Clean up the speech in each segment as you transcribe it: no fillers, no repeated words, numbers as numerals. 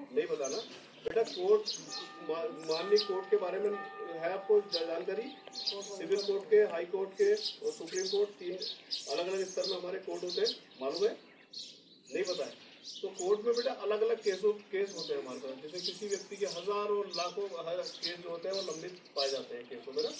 नहीं पता ना बेटा। कोर्ट माननीय कोर्ट के बारे में है आपको जानकारी? सिविल कोर्ट के, हाई कोर्ट के और सुप्रीम कोर्ट, 3 अलग अलग स्तर में हमारे कोर्ट होते हैं, मालूम है? नहीं पता है? तो कोर्ट में बेटा अलग अलग केस होते हैं हमारे पास। जैसे किसी व्यक्ति के हजारों लाखों केस जो होते हैं वो लंबित पाए जाते हैं केसों में ना।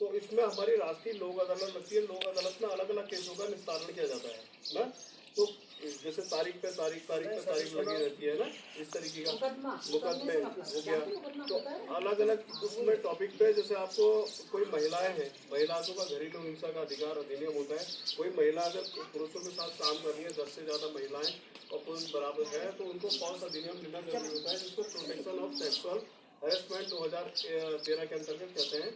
तो इसमें हमारी राष्ट्रीय लोक अदालत लगती है। लोक अदालत में अलग अलग केसों का निस्तारण किया जाता है ना। तो जैसे तारीख पे तारीख लगी रहती है ना, इस तरीके का मुकदमे हो गया। तो अलग अलग उसमें टॉपिक पे, जैसे आपको कोई महिलाएं हैं, महिलाओं का घरेलू हिंसा का अधिकार अधिनियम होता है। कोई महिला अगर पुरुषों के साथ काम कर रही है, 10 से ज्यादा महिलाएं और पुरुष बराबर है, तो उनको कौन सा अधिनियम लेना जरूरी होता है, जिसको प्रोटेक्शन ऑफ सेक्सुअल हैरेसमेंट 2013 के अंतर्गत कहते हैं।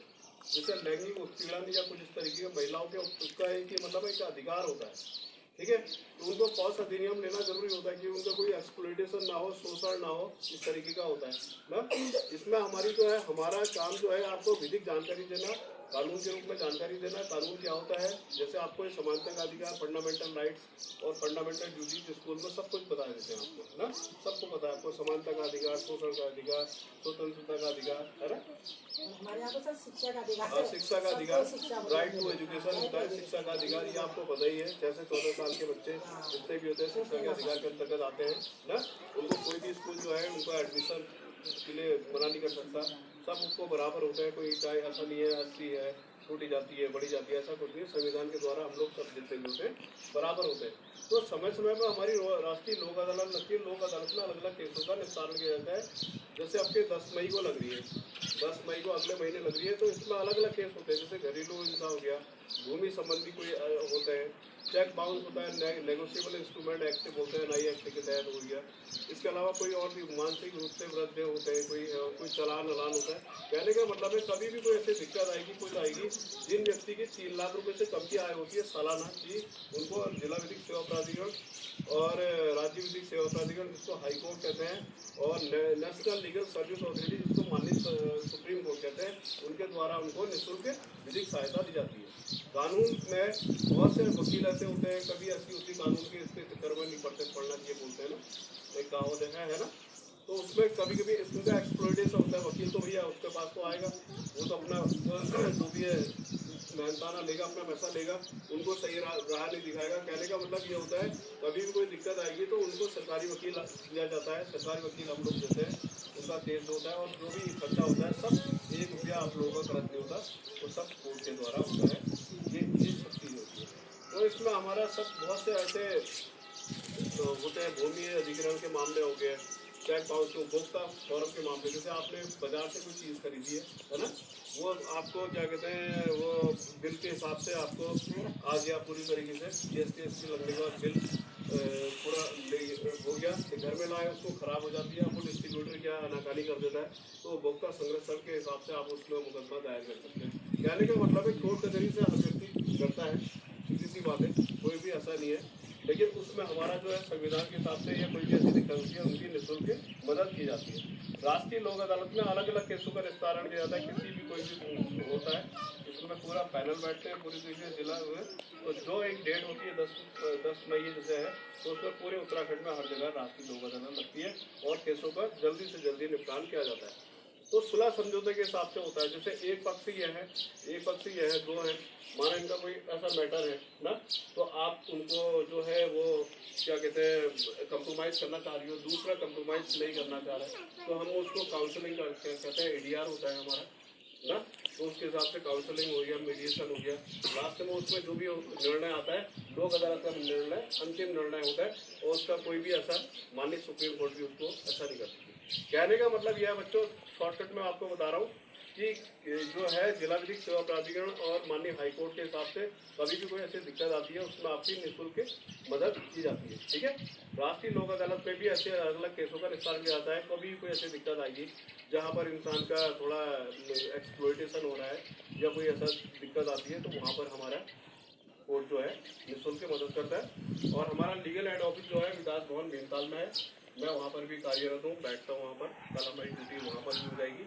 जैसे लैंगिक उत्पीड़न या कुछ इस तरीके के महिलाओं के, उसका एक मतलब एक अधिकार होता है, ठीक है। तो उनको कौन सा अधिनियम लेना जरूरी होता है कि उनका कोई एक्सप्लॉयटेशन ना हो, शोषण ना हो, इस तरीके का होता है ना। इसमें हमारी जो है, हमारा काम जो है आपको विधिक जानकारी देना, कानून के रूप में जानकारी देना। कानून क्या होता है, जैसे आपको समानता का अधिकार, फंडामेंटल राइट्स और फंडामेंटल ड्यूटीज स्कूल में सब कुछ बता देते हैं आपको ना। सबको पता है आपको, समानता का अधिकार, शोषण का अधिकार, स्वतंत्रता का अधिकार है ना। हमारे यहाँ तो सर शिक्षा का अधिकार, शिक्षा का अधिकार, राइट टू एजुकेशन होता है। शिक्षा का अधिकार ये आपको पता ही है। 6 से 14 साल के बच्चे जितने भी होते हैं शिक्षा के अधिकार के अंतर्गत आते हैं ना। उनको कोई भी स्कूल जो है उनको एडमिशन के लिए मना नहीं कर सकता। सब उसको बराबर होता है। कोई चाहे ऐसा नहीं है 80 है, छोटी जाती है, बड़ी जाती है, ऐसा कुछ नहीं। संविधान के द्वारा हम लोग सब जितने भी होते हैं बराबर होते हैं। तो समय समय पर हमारी राष्ट्रीय लोक अदालत लगती है। लोक अदालत में अलग अलग केसों का निस्तारण किया जाता है। जैसे आपके 10 मई को लग रही है, 10 मई को अगले महीने लग रही है, तो इसमें अलग अलग केस होते हैं। जैसे घरेलू हिंसा हो गया, भूमि संबंधी कोई होते हैं, चेक बाउंस होता है, नेगोशिएबल इंस्ट्रूमेंट एक्ट बोलते हैं, नई एक्ट के तहत हो गया। इसके अलावा कोई और भी मानसिक रूप से वृद्ध होते हैं, कोई चालान अलान होता है। कहने का मतलब है कभी भी कोई ऐसी दिक्कत आएगी, कुछ आएगी, जिन व्यक्ति की 3 लाख रुपए से कम की आय होती है सालाना की, उनको जिला विधिक सेवा प्राधिकरण और राज्य विधिक सेवा प्राधिकरण, जिसको हाई कोर्ट कहते हैं, और नेशनल लीगल सर्विस अथॉरिटी, जिसको माननीय सुप्रीम कोर्ट कहते हैं, उनके द्वारा उनको निःशुल्क विधिक सहायता दी जाती है। कानून में बहुत से वकील ऐसे होते हैं, कभी ऐसी होती कानून के इसके चक्कर में नहीं पढ़ते, पढ़ना चाहिए बोलते हैं ना, एक कहावत है ना। तो उसमें कभी कभी इसका एक्सप्लॉयटेशन होता है। वकील तो भैया उसके पास तो आएगा, वो तो अपना जो भी है मेहनताना लेगा, अपना पैसा लेगा, उनको सही राह नहीं दिखाएगा। कहने का मतलब ये होता है कभी भी कोई दिक्कत आएगी तो उनको सरकारी वकील दिया जाता है। सरकारी वकील हम लोग देते हैं, उनका केस होता है, और जो भी खर्चा होता है सब 1 रुपया आप लोगों का खर्च नहीं होता, वो सब कोर्ट के द्वारा होता है। ये सब चीज़ होती है। तो इसमें हमारा सब बहुत से ऐसे होते हैं। भूमि अधिग्रहण के मामले हो गए, चेक बाउंस, उपभोक्ता फॉरम के मामले, जैसे आपने बाजार से कोई चीज़ खरीदी है ना, वो आपको क्या कहते हैं, वो बिल के हिसाब से आपको आ गया पूरी तरीके से, GST लगने के बाद बिल पूरा हो गया, घर में लाए, उसको खराब हो जाती है, आपको डिस्ट्रीब्यूटर क्या नाकानी कर देता है, तो उपभोक्ता संरक्षण के हिसाब से आप उसमें मुकदमा दायर कर सकते हैं। कहने का मतलब है कोर्ट कचहरी से हर व्यक्ति करता है, सीधी सी बात है, कोई भी ऐसा नहीं है। लेकिन उसमें हमारा जो है संविधान के हिसाब से या कोई भी ऐसी दिक्कत होती है, उनकी निःशुल्क मदद की जाती है। राष्ट्रीय लोक अदालत में अलग अलग केसों का निस्तारण किया जाता है। किसी भी कोई भी होता है, इसमें पूरा पैनल बैठते हैं पूरी तरीके से जिला में। तो जो एक डेट होती है 10 मई जैसे है, तो उसमें पूरे उत्तराखंड में हर जगह राष्ट्रीय लोक अदालत लगती है और केसों का जल्दी से जल्दी निपटान किया जाता है। तो सुलह समझौते के हिसाब से होता है। जैसे एक पक्ष यह है, एक पक्ष यह है, दो है, माना इनका कोई ऐसा मैटर है ना, तो आप उनको जो है वो क्या कहते हैं कंप्रोमाइज करना चाह रही हो, दूसरा कंप्रोमाइज नहीं करना चाह रहा है, तो हम उसको काउंसलिंग कहते हैं, ADR होता है हमारा ना। तो उसके हिसाब से काउंसलिंग हो गया, मीडिएशन हो गया, लास्ट में उसमें जो भी निर्णय आता है, लोक अदालत का निर्णय अंतिम निर्णय होता है, और उसका कोई भी ऐसा माननीय सुप्रीम कोर्ट भी उसको ऐसा नहीं कर सकती। कहने का मतलब यह है बच्चों, शॉर्टकट में आपको बता रहा हूँ कि जो है जिला विधिक सेवा प्राधिकरण और माननीय हाईकोर्ट के हिसाब से कभी भी कोई ऐसी दिक्कत आती है, उसमें आपकी निःशुल्क मदद की जाती है, ठीक है। राष्ट्रीय लोक अदालत में भी ऐसे अलग अलग केसों का निस्तारण किया जाता है। कभी भी कोई ऐसी दिक्कत आएगी जहाँ पर इंसान का थोड़ा एक्सप्लॉयटेशन हो रहा है या कोई ऐसा दिक्कत आती है, तो वहाँ पर हमारा कोर्ट जो है निःशुल्क मदद करता है। और हमारा लीगल हेड ऑफिस जो है विकास भवन भीमताल में है, मैं वहाँ पर भी कार्यरत हूँ, बैठता हूँ वहाँ पर। कल हमारी ड्यूटी वहाँ पर भी हो जाएगी,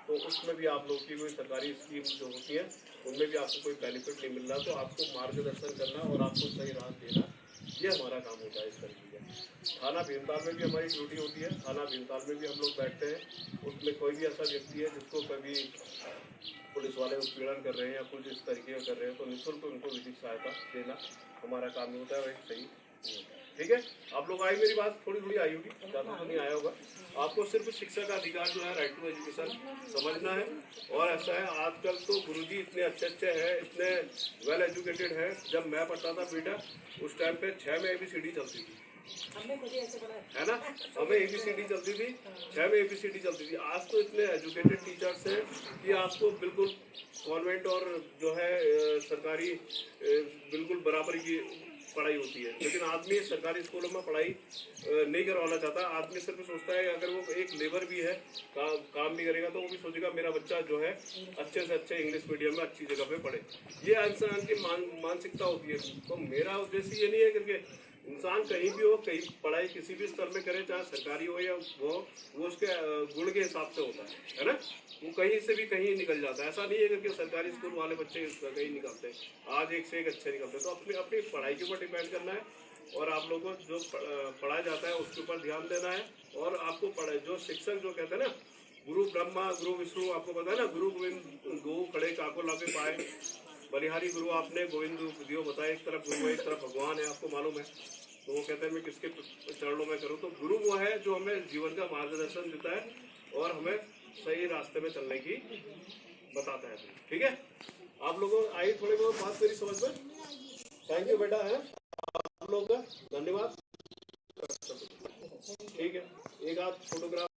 तो उसमें भी आप लोग की कोई सरकारी स्कीम जो होती है उनमें भी आपको कोई बेनिफिट नहीं मिल रहा, तो आपको मार्गदर्शन करना और आपको सही राह देना ये हमारा काम होता है इस तरीके का। थाना भीमताल में भी हमारी ड्यूटी होती है, थाना भीमताल में भी हम लोग बैठते हैं। उसमें कोई भी ऐसा व्यक्ति है जिसको कभी पुलिस वाले उत्पीड़न कर रहे हैं या कुछ इस तरीके का कर रहे हैं तो निःशुल्क उनको विधिक सहायता देना हमारा काम होता है। वही सही, ठीक है। आप लोग आई, मेरी बात थोड़ी थोड़ी आई होगी, ज़्यादा तो नहीं आया होगा। आपको सिर्फ शिक्षा का अधिकार जो है, राइट टू एजुकेशन समझना है। और ऐसा है, आजकल तो गुरुजी इतने अच्छे अच्छे हैं, इतने वेल एजुकेटेड है। जब मैं पढ़ता था बेटा, उस टाइम पे 6 में ABCD चलती थी, हमने खुद ही ऐसे पढ़ा है ना। हमें ABCD चलती थी, 6 में ABCD चलती थी। आज तो इतने एजुकेटेड टीचर्स हैं कि आपको बिल्कुल कॉन्वेंट और जो है सरकारी बिल्कुल बराबरी की पढ़ाई होती है। लेकिन आदमी सरकारी स्कूलों में पढ़ाई नहीं करवाना चाहता। आदमी सिर्फ सोचता है अगर वो एक लेबर भी है, काम भी करेगा तो वो भी सोचेगा मेरा बच्चा जो है अच्छे से अच्छे इंग्लिश मीडियम में अच्छी जगह पे पढ़े। ये इंसान की मानसिकता होती है। तो मेरा उद्देश्य ये नहीं है क्योंकि इंसान कहीं भी हो, कहीं पढ़ाई किसी भी स्तर में करे, चाहे सरकारी हो या वो उसके गुण के हिसाब से होता है ना। वो कहीं से भी कहीं निकल जाता है। ऐसा नहीं है क्योंकि सरकारी स्कूल वाले बच्चे कहीं निकलते हैं, आज एक से एक अच्छे निकलते हैं। तो अपनी अपनी पढ़ाई के ऊपर डिपेंड करना है और आप लोगों को जो पढ़ाया जाता है उसके ऊपर ध्यान देना है। और आपको जो शिक्षक जो कहते हैं ना, गुरु ब्रह्मा गुरु विष्णु, आपको पता है ना, गुरु गोविंद गो खड़े काको लागे पाए, बलिहारी गुरु आपने गोविंद दियो बताए। एक तरफ गुरु है, एक तरफ भगवान है, आपको मालूम है। तो वो कहते हैं मैं किसके चरणों में करूँ। तो गुरु वो है जो हमें जीवन का मार्गदर्शन देता है और हमें सही रास्ते में चलने की बताता है, ठीक है। आप लोगों आई थोड़ी बहुत बात मेरी समझ में। थैंक यू बेटा, है आप लोगों का धन्यवाद, ठीक है। एक आध फोटोग्राफ